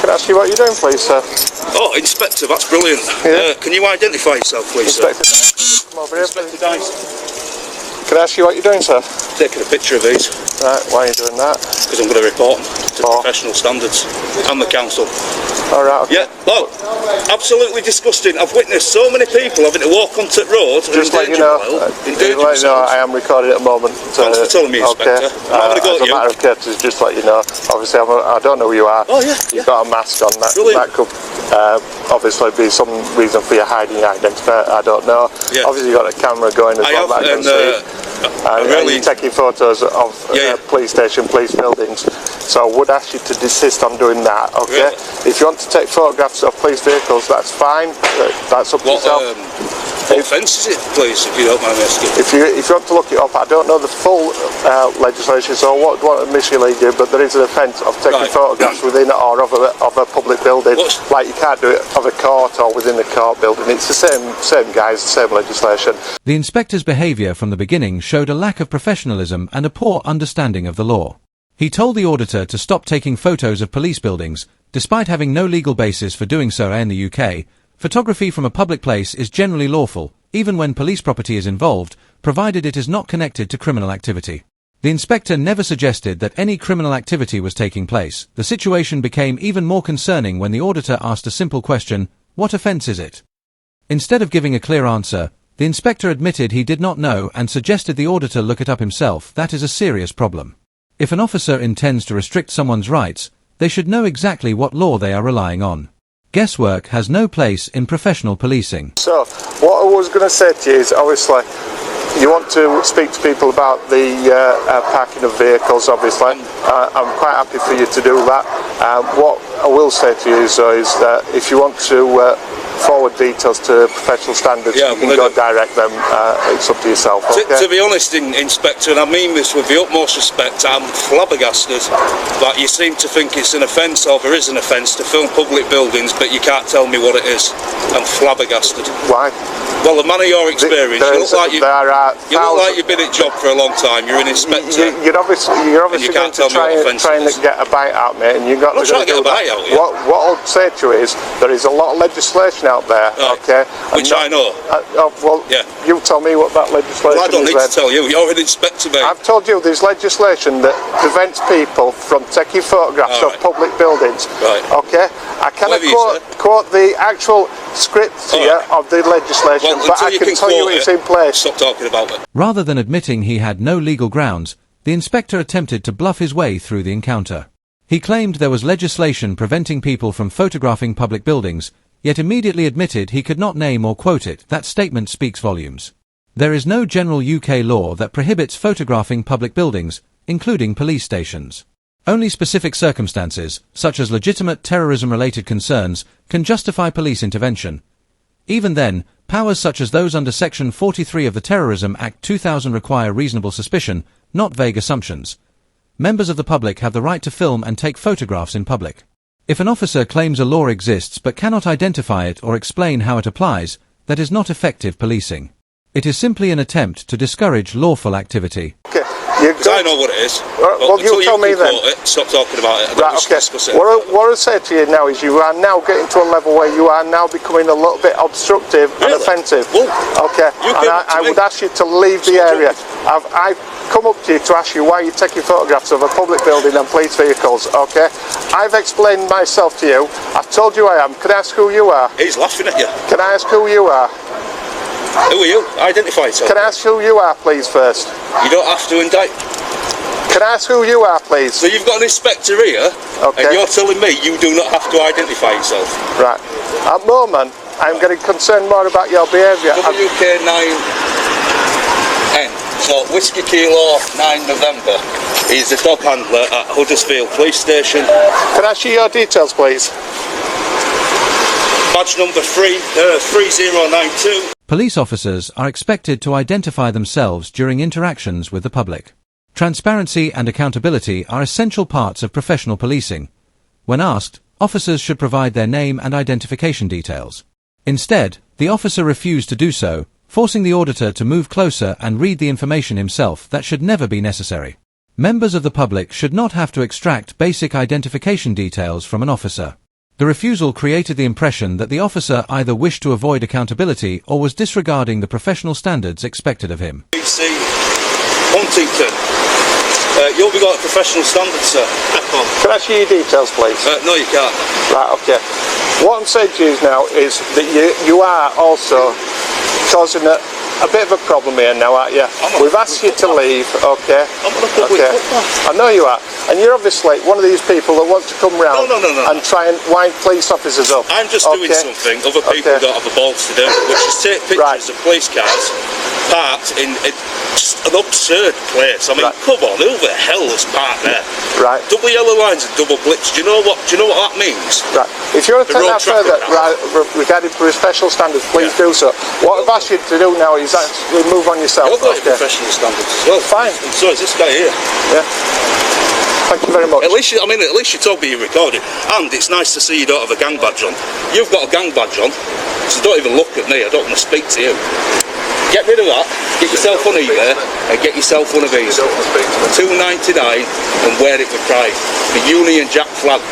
Can I ask you what you're doing, please, sir? Oh, Inspector, that's brilliant. Yeah. Can you identify yourself, please, Inspector, sir? come over here, Inspector please. Dice. Can I ask you what you're doing, sir? Taking a picture of these. Right, why are you doing that? Because I'm going to report them to professional standards and the council. Alright, okay. Yeah, look, absolutely disgusting. I've witnessed so many people having to walk onto the road Just let you know, I am recording at the moment. Thanks for telling me, Inspector. I'm not going to go at you. As a matter of courtesy, just let you know. Obviously, I don't know who you are. Oh, yeah. You've got a mask on. That could obviously be some reason for you hiding your identity. I don't know. Yeah. Obviously, you've got a camera going as well. And you're taking photos of police station, police buildings. So I would ask you to desist on doing that, okay? Really? If you want to take photographs of police vehicles, that's fine. That's up to yourself. What offence is it, please, if you don't mind me asking? If you want to look it up, I don't know the full legislation, so I won't want to mislead you, but there is an offence of taking photographs within or of a public building. Like you can't do it of a court or within a court building. It's the same guys, the same legislation. The inspector's behaviour from the beginning showed a lack of professionalism and a poor understanding of the law. He told the auditor to stop taking photos of police buildings, despite having no legal basis for doing so in the UK. Photography from a public place is generally lawful, even when police property is involved, provided it is not connected to criminal activity. The inspector never suggested that any criminal activity was taking place. The situation became even more concerning when the auditor asked a simple question, "What offence is it?" Instead of giving a clear answer, the inspector admitted he did not know and suggested the auditor look it up himself. That is a serious problem. If an officer intends to restrict someone's rights, they should know exactly what law they are relying on. Guesswork has no place in professional policing. So, what I was going to say to you is, obviously, you want to speak to people about the parking of vehicles, obviously. I'm quite happy for you to do that. What I will say to you is that if you want to forward details to professional standards, you can go direct them. It's up to yourself. Okay? To be honest, Inspector, and I mean this with the utmost respect, I'm flabbergasted that you seem to think it's an offence, or there is an offence, to film public buildings, but you can't tell me what it is. I'm flabbergasted. Why? Well, the man of your experience, you look like you've been at job for a long time. You're an inspector. You're obviously going to try and get a bite out of me, and you've got to try to get a bite out of you. What I'll say to you is there is a lot of legislation out there, okay? Which I know. You tell me what that legislation is. Well, I don't need to tell you. You're an inspector, mate. I've told you there's legislation that prevents people from taking photographs of public buildings. Right. Okay? I cannot quote the actual script here of the legislation, but I can tell you it's in place. Stop talking about it. Rather than admitting he had no legal grounds, the inspector attempted to bluff his way through the encounter. He claimed there was legislation preventing people from photographing public buildings, yet immediately admitted he could not name or quote it. That statement speaks volumes. There is no general UK law that prohibits photographing public buildings, including police stations. Only specific circumstances, such as legitimate terrorism-related concerns, can justify police intervention. Even then, powers such as those under Section 43 of the Terrorism Act 2000 require reasonable suspicion, not vague assumptions. Members of the public have the right to film and take photographs in public. If an officer claims a law exists but cannot identify it or explain how it applies, that is not effective policing. It is simply an attempt to discourage lawful activity. Okay. I know what it is. Well, you tell me then. Stop talking about it. Right, okay. What I say to you now is you are now getting to a level where you are now becoming a little bit obstructive and offensive. Well, okay. And I would ask you to leave the area. I've come up to you to ask you why you're taking photographs of a public building and police vehicles, okay? I've explained myself to you. I've told you I am. Can I ask who you are? He's laughing at you. Can I ask who you are? Who are you? Identify yourself. Can I ask who you are, please, first? You don't have to indict. Can I ask who you are, please? So you've got an inspector here, and you're telling me you do not have to identify yourself? Right. At the moment, I'm getting concerned more about your behaviour. WK9N. So, Whiskey Kilo 9 November. He's the dog handler at Huddersfield Police Station. Can I see your details, please? Badge number 3092. Police officers are expected to identify themselves during interactions with the public. Transparency and accountability are essential parts of professional policing. When asked, officers should provide their name and identification details. Instead, the officer refused to do so, forcing the auditor to move closer and read the information himself. That should never be necessary. Members of the public should not have to extract basic identification details from an officer. The refusal created the impression that the officer either wished to avoid accountability or was disregarding the professional standards expected of him. PC Huntington. You'll be got a professional standard, sir. Can I see your details, please? No, you can't. Right, okay. What I'm saying to you now is that you are also causing a bit of a problem here now, aren't you? We've asked you to leave, okay? I'm on a public footpath. I know you are. And you're obviously one of these people that want to come round No. and try and wind police officers up. I'm just doing something other people don't have the balls to do, which is take pictures of police cars parked in just an absurd place. I mean, come on, who the hell is parked there? Right. Double yellow lines and double blips. Do you know what that means? Right. If you want to take that further, regarding special standards, please do so. What I've asked you to do now is actually move on yourself. You've got professional standards as well. Fine. And so is this guy here. Yeah. Thank you very much. At least you told me you recorded. And it's nice to see you don't have a gang badge on. You've got a gang badge on, so don't even look at me. I don't want to speak to you. Get rid of that, get yourself on eBay and get yourself one of these. $2.99 and wear it with pride. The Union Jack flag.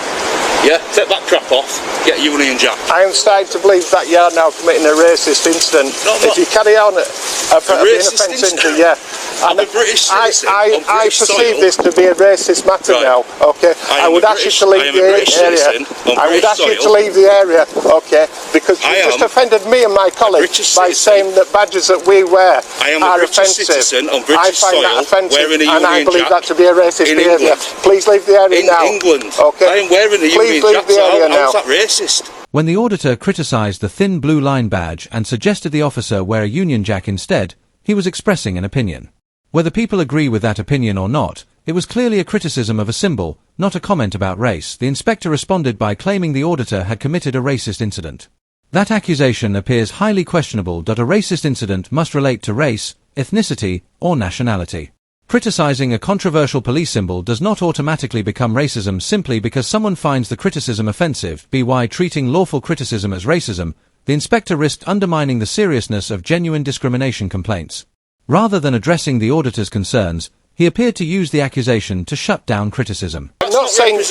Yeah, take that crap off, get a Union Jack. I am starting to believe that you are now committing a racist incident. If you carry on being offensive, yeah. I'm a British citizen. I perceive this to be a racist matter now, okay? I would ask you to leave the area. I would ask you to leave the area, okay? Because you just offended me and my colleagues by saying that badges that we wear are offensive. I find that offensive and I believe that to be a racist behaviour. Please leave the area now. In England, okay? I am wearing a Union Jack, so how's that racist? When the auditor criticised the thin blue line badge and suggested the officer wear a Union Jack instead, he was expressing an opinion. Whether people agree with that opinion or not, it was clearly a criticism of a symbol, not a comment about race. The inspector responded by claiming the auditor had committed a racist incident. That accusation appears highly questionable, that a racist incident must relate to race, ethnicity, or nationality. Criticizing a controversial police symbol does not automatically become racism simply because someone finds the criticism offensive. By treating lawful criticism as racism, the inspector risked undermining the seriousness of genuine discrimination complaints. Rather than addressing the auditor's concerns, he appeared to use the accusation to shut down criticism. I'm not saying you're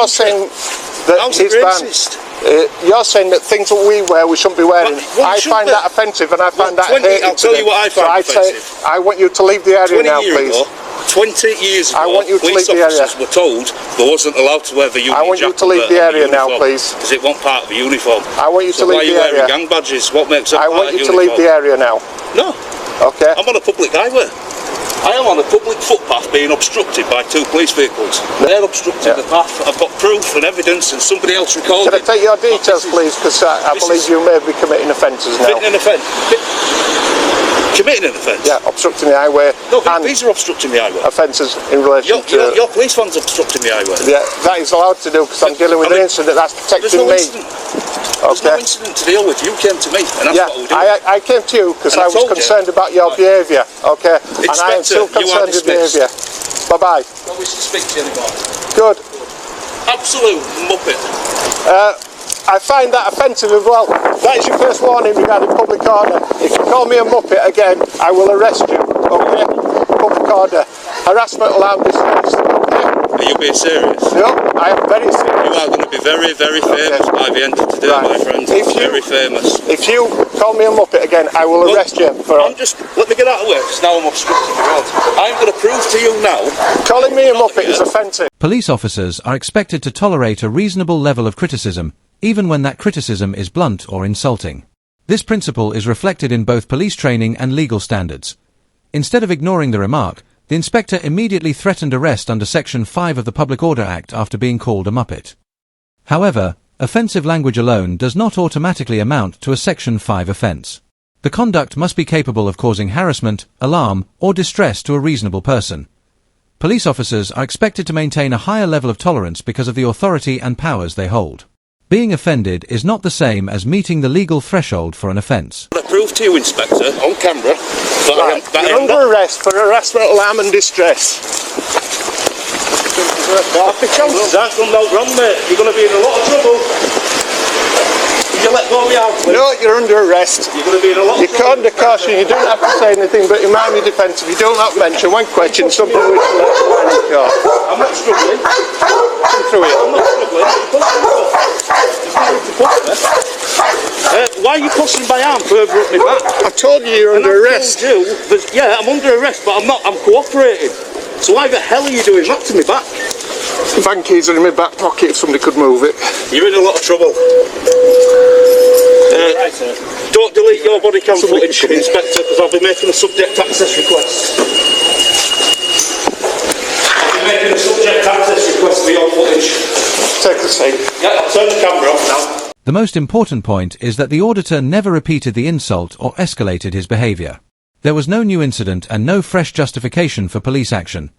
saying that it's banned. You're saying that things that we wear we shouldn't be wearing. I find that offensive and I find that hating. I'll tell you what I find offensive. I want you to leave the area now, please. 20 years ago, I want you to police leave the area. officers were told they wasn't allowed to wear the Union Jack. I want you to leave the area now, please. Because it wasn't part of the uniform. I want you to leave the area. Why are you wearing gang badges? What makes it I want you to leave the area now. No. Okay. I'm on a public highway. I am on a public footpath being obstructed by 2 police vehicles. They're obstructing the path. I've got proof and evidence and somebody else recorded. Can I take your details, please? Because I believe you may be committing offences now. Committing an offence? Committing an offence? Yeah, obstructing the highway. No, these are obstructing the highway. Offences in relation to... Your police van's obstructing the highway. Yeah, that is allowed to do because I'm dealing with an incident that's protecting me. There's no incident to deal with. You came to me, and that's what we're doing. I came to you because I was concerned about your behaviour, okay? And I am still concerned with behaviour. Bye-bye. Don't wish to speak to you anymore. Good. Absolute muppet. I find that offensive as well. That is your first warning regarding public order. If you call me a muppet again, I will arrest you, okay? Public order. Harassment allowed distress, okay? Are you being serious? No, I am very serious. You are going to be very, very famous by the end of today, my friend. Very famous. If you call me a muppet again, I will arrest you for... Let me get out of the way, because now I'm obstructing the road. I'm going to prove to you now... Calling me a muppet is offensive. Police officers are expected to tolerate a reasonable level of criticism, even when that criticism is blunt or insulting. This principle is reflected in both police training and legal standards. Instead of ignoring the remark, the inspector immediately threatened arrest under Section 5 of the Public Order Act after being called a muppet. However, offensive language alone does not automatically amount to a Section 5 offence. The conduct must be capable of causing harassment, alarm, or distress to a reasonable person. Police officers are expected to maintain a higher level of tolerance because of the authority and powers they hold. Being offended is not the same as meeting the legal threshold for an offence. I prove to you, Inspector, on camera, you're under arrest for harassment, alarm and distress. Happy chances aren't going to go wrong, mate. You're going to be in a lot of trouble. Would you let go of my arm, please? No, you're under arrest. You're going to be in a lot of You're under caution. You don't have to say anything, but in my defence, if you do not mention one question, something which will let you in court. I'm not struggling. Come through it. I'm not struggling. Why are you pushing my arm further up my back? I told you you're under arrest. Yeah, I'm under arrest, but I'm not. I'm cooperating. So why the hell are you doing that to me back? Bank keys are in my back pocket if somebody could move it. You're in a lot of trouble. Don't delete your body cam footage, Inspector, because I'll be making a subject access request. I'll be making a subject access request for your footage. Take the seat. Yeah, I'll turn the camera off now. The most important point is that the auditor never repeated the insult or escalated his behaviour. There was no new incident and no fresh justification for police action.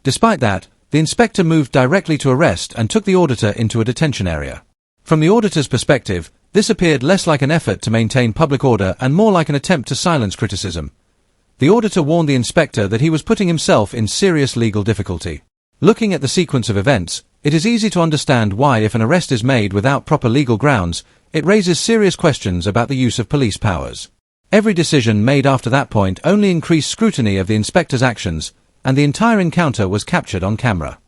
Despite that, the inspector moved directly to arrest and took the auditor into a detention area. From the auditor's perspective, this appeared less like an effort to maintain public order and more like an attempt to silence criticism. The auditor warned the inspector that he was putting himself in serious legal difficulty. Looking at the sequence of events, it is easy to understand why, if an arrest is made without proper legal grounds, it raises serious questions about the use of police powers. Every decision made after that point only increased scrutiny of the inspector's actions, and the entire encounter was captured on camera.